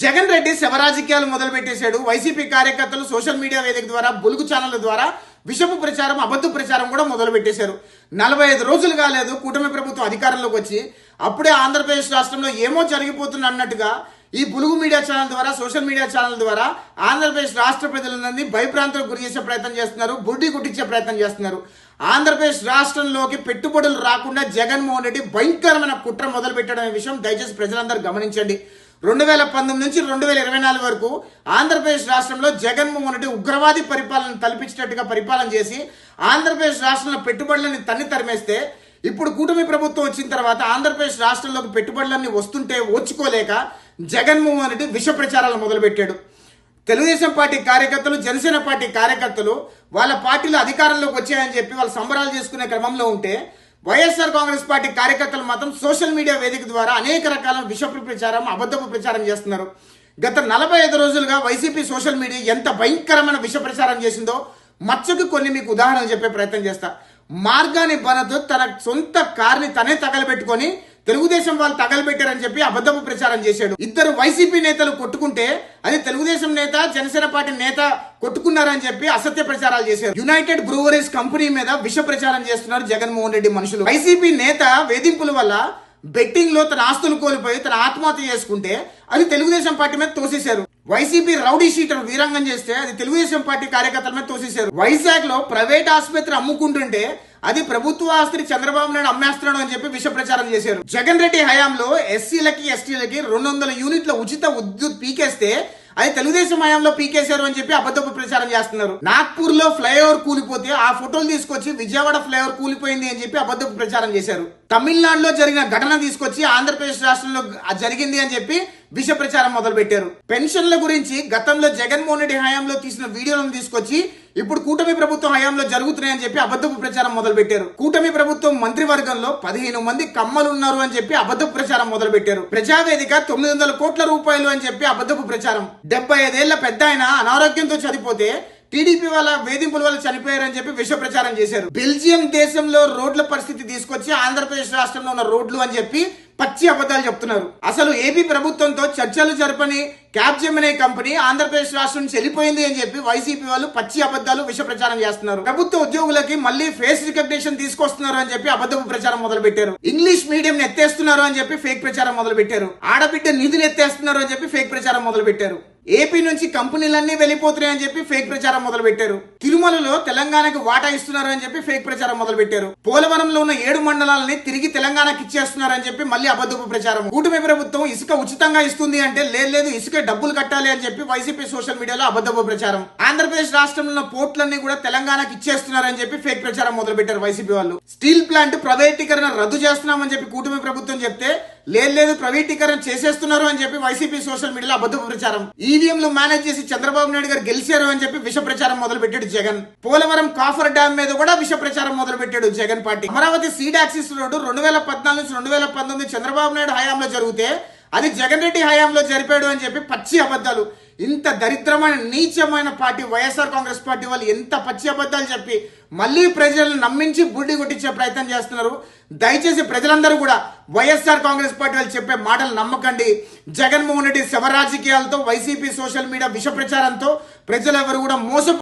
జగన్ రెడ్డి శవరాజకీయాలు మొదలు పెట్టేశాడు. వైసీపీ కార్యకర్తలు సోషల్ మీడియా వేదిక ద్వారా, బులుగు ఛానళ్ల ద్వారా విషపు ప్రచారం, అబద్ధ ప్రచారం కూడా మొదలు పెట్టేశారు. 45 రోజులు కాలేదు కూటమి ప్రభుత్వం అధికారంలోకి వచ్చి, అప్పుడే ఆంధ్రప్రదేశ్ రాష్ట్రంలో ఏమో జరిగిపోతుంది అన్నట్టుగా ఈ బులుగు మీడియా ఛానల్ ద్వారా, సోషల్ మీడియా ఛానల్ ద్వారా ఆంధ్రప్రదేశ్ రాష్ట్ర ప్రజలందరినీ భయభ్రాంతులకు గురి చేసే ప్రయత్నం చేస్తున్నారు, బుడ్డి గుట్టించే ప్రయత్నం చేస్తున్నారు. ఆంధ్రప్రదేశ్ రాష్ట్రంలోకి పెట్టుబడులు రాకుండా జగన్మోహన్ రెడ్డి భయంకరమైన కుట్ర మొదలు పెట్టడం విషయం దయచేసి ప్రజలందరూ గమనించండి. 2019 నుంచి 2024 వరకు ఆంధ్రప్రదేశ్ రాష్ట్రంలో జగన్మోహన్ రెడ్డి ఉగ్రవాది పరిపాలన తలపించినట్టుగా పరిపాలన చేసి ఆంధ్రప్రదేశ్ రాష్ట్రంలో పెట్టుబడులని తరిమేస్తే, ఇప్పుడు కూటమి ప్రభుత్వం వచ్చిన తర్వాత ఆంధ్రప్రదేశ్ రాష్ట్రంలోకి పెట్టుబడులన్నీ వస్తుంటే ఓర్చుకోలేక జగన్మోహన్ రెడ్డి విష ప్రచారాలు మొదలుపెట్టాడు. తెలుగుదేశం పార్టీ కార్యకర్తలు, జనసేన పార్టీ కార్యకర్తలు వాళ్ళ పార్టీలు అధికారంలోకి వచ్చాయని చెప్పి వాళ్ళు సంబరాలు చేసుకునే క్రమంలో ఉంటే, వైఎస్ఆర్ కాంగ్రెస్ పార్టీ కార్యకర్తలు మాత్రం సోషల్ మీడియా వేదిక ద్వారా అనేక రకాల విషపు ప్రచారం, అబద్ధపు ప్రచారం చేస్తున్నారు. గత 45 రోజులుగా వైసీపీ సోషల్ మీడియా ఎంత భయంకరమైన విష ప్రచారం చేసిందో మచ్చకు కొన్ని మీకు ఉదాహరణలు చెప్పే ప్రయత్నం చేస్తా. మార్గాని బనతో తన సొంత కార్ని తనే తగలబెట్టుకొని తెలుగుదేశం వాళ్ళు తగలబెట్టారని చెప్పి అబద్ధపు ప్రచారం చేశాడు. ఇద్దరు వైసీపీ నేతలు కొట్టుకుంటే అది తెలుగుదేశం నేత, జనసేన పార్టీ నేత కొట్టుకున్నారని చెప్పి అసత్య ప్రచారాలు చేశారు. యునైటెడ్ బ్రూవరీస్ కంపెనీ మీద విష ప్రచారం చేస్తున్నారు జగన్మోహన్ రెడ్డి మనుషులు. వైసీపీ నేత వేధింపుల వల్ల బెట్టింగ్ లో తన ఆస్తులు కోల్పోయి తన ఆత్మహత్య చేసుకుంటే అది తెలుగుదేశం పార్టీ మీద తోసేశారు. వైసీపీ రౌడీ షీటర్ వీరంగం చేస్తే అది తెలుగుదేశం పార్టీ కార్యకర్తల మీద తోసేశారు. వైజాగ్ లో ప్రైవేట్ ఆసుపత్రి అమ్ముకుంటుంటే అది ప్రభుత్వ ఆస్తిని చంద్రబాబు నాయుడు అమ్మేస్తున్నాడు అని చెప్పి విష ప్రచారం చేశారు. జగన్ రెడ్డి హయాంలో ఎస్సీలకి, ఎస్టీలకి 200 యూనిట్ల ఉచిత విద్యుత్ పీకేస్తే అది తెలుగుదేశం హయాంలో పీకేశారు అని చెప్పి అబద్ధపు ప్రచారం చేస్తున్నారు. నాగ్పూర్ లో ఫ్లైఓవర్ కూలిపోతే ఆ ఫోటోలు తీసుకొచ్చి విజయవాడ ఫ్లైఓవర్ కూలిపోయింది అని చెప్పి అబద్ధపు ప్రచారం చేశారు. తమిళనాడులో జరిగిన ఘటన తీసుకొచ్చి ఆంధ్రప్రదేశ్ రాష్ట్రంలో జరిగింది అని చెప్పి విష ప్రచారం మొదలు పెట్టారు. పెన్షన్ల గురించి గతంలో జగన్మోహన్ రెడ్డి హయాంలో తీసిన వీడియోలను తీసుకొచ్చి ఇప్పుడు కూటమి ప్రభుత్వం హయాంలో జరుగుతున్నాయని చెప్పి అబద్ధపు ప్రచారం మొదలు పెట్టారు. కూటమి ప్రభుత్వం మంత్రివర్గంలో 15 మంది కమ్మలు ఉన్నారు అని చెప్పి అబద్ధపు ప్రచారం మొదలు పెట్టారు. ప్రజావేదిక 900 కోట్ల రూపాయలు అని చెప్పి అబద్ధపు ప్రచారం. 75 ఏళ్ల పెద్ద ఆయన అనారోగ్యంతో చనిపోతే టీడీపీ వాళ్ళ వేధింపుల వల్ల చనిపోయారని చెప్పి విష ప్రచారం చేశారు. బెల్జియం దేశంలో రోడ్ల పరిస్థితి తీసుకొచ్చి ఆంధ్రప్రదేశ్ రాష్ట్రంలో ఉన్న రోడ్లు అని చెప్పి పచ్చి అబద్ధాలు చెప్తున్నారు. అసలు ఏపీ ప్రభుత్వంతో చర్చలు జరపని క్యాప్జెమినీ కంపెనీ ఆంధ్రప్రదేశ్ రాష్ట్రం నుంచి వెళ్ళిపోయింది అని చెప్పి వైసీపీ వాళ్ళు పచ్చి అబద్ధాలు, విష ప్రచారం చేస్తున్నారు. ప్రభుత్వ ఉద్యోగులకి మళ్ళీ ఫేస్ రికగ్నిషన్ తీసుకొస్తున్నారు అని చెప్పి అబద్ధపు ప్రచారం మొదలు పెట్టారు. ఇంగ్లీష్ మీడియం ఎత్తేస్తున్నారు అని చెప్పి ఫేక్ ప్రచారం మొదలు పెట్టారు. ఆడబిడ్డ నిధులు ఎత్తేస్తున్నారు అని చెప్పి ఫేక్ ప్రచారం మొదలు పెట్టారు. ఏపీ నుంచి కంపెనీలన్నీ వెళ్ళిపోతున్నాయని చెప్పి ఫేక్ ప్రచారం మొదలు పెట్టారు. తిరుమలలో తెలంగాణకి వాటా ఇస్తున్నారు అని చెప్పి ఫేక్ ప్రచారం మొదలు పెట్టారు. పోలవరంలో ఉన్న 7 మండలాలని తిరిగి తెలంగాణకి ఇచ్చేస్తున్నారు అని చెప్పి మళ్ళీ అబద్ధపు ప్రచారం. కూటమి ప్రభుత్వం ఇసుక ఉచితంగా ఇస్తుంది అంటే లేదు ఇసుక డబ్బులు కట్టాలి అని చెప్పి వైసీపీ సోషల్ మీడియాలో అబద్ధపు ప్రచారం. ఆంధ్రప్రదేశ్ రాష్ట్రంలో ఉన్న పోర్టులన్నీ కూడా తెలంగాణకి ఇచ్చేస్తున్నారు అని చెప్పి ఫేక్ ప్రచారం మొదలు పెట్టారు వైసీపీ వాళ్ళు. స్టీల్ ప్లాంట్ ప్రైవేటీకరణ రద్దు చేస్తున్నామని చెప్పి కూటమి ప్రభుత్వం చెప్తే లేదు ప్రైవేటీకరణ చేసేస్తున్నారు అని చెప్పి వైసీపీ సోషల్ మీడియాలో అబద్ధపు ప్రచారం. ఈవీఎంలు మేనేజ్ చేసి చంద్రబాబు నాయుడు గారు గెలిచారు అని చెప్పి విష ప్రచారం మొదలు పెట్టాడు జగన్. పోలవరం కాఫర్ డ్యామ్ మీద కూడా విష ప్రచారం మొదలు పెట్టాడు Jagan party. Amaravati seed axis road 2014 నుంచి 2019 చంద్రబాబు నాయుడు హయాంలో జరిగితే అది జగన్ రెడ్డి హయాంలో జరిపాడు అని చెప్పి పచ్చి అబద్ధాలు. ఇంత దరిద్రమైన నీచమైన పార్టీ వైఎస్ఆర్ కాంగ్రెస్ పార్టీ వాళ్ళు ఎంత పచ్చి అబద్ధాలు చెప్పి మళ్ళీ ప్రజలను నమ్మించి బుడ్డి కొట్టించే ప్రయత్నం చేస్తున్నారు. దయచేసి ప్రజలందరూ కూడా వైఎస్ఆర్ కాంగ్రెస్ పార్టీ వాళ్ళు చెప్పే మాటలు నమ్మకండి. జగన్మోహన్ రెడ్డి శవ రాజకీయాలతో, వైసీపీ సోషల్ మీడియా విష ప్రచారంతో ప్రజలు ఎవరు కూడా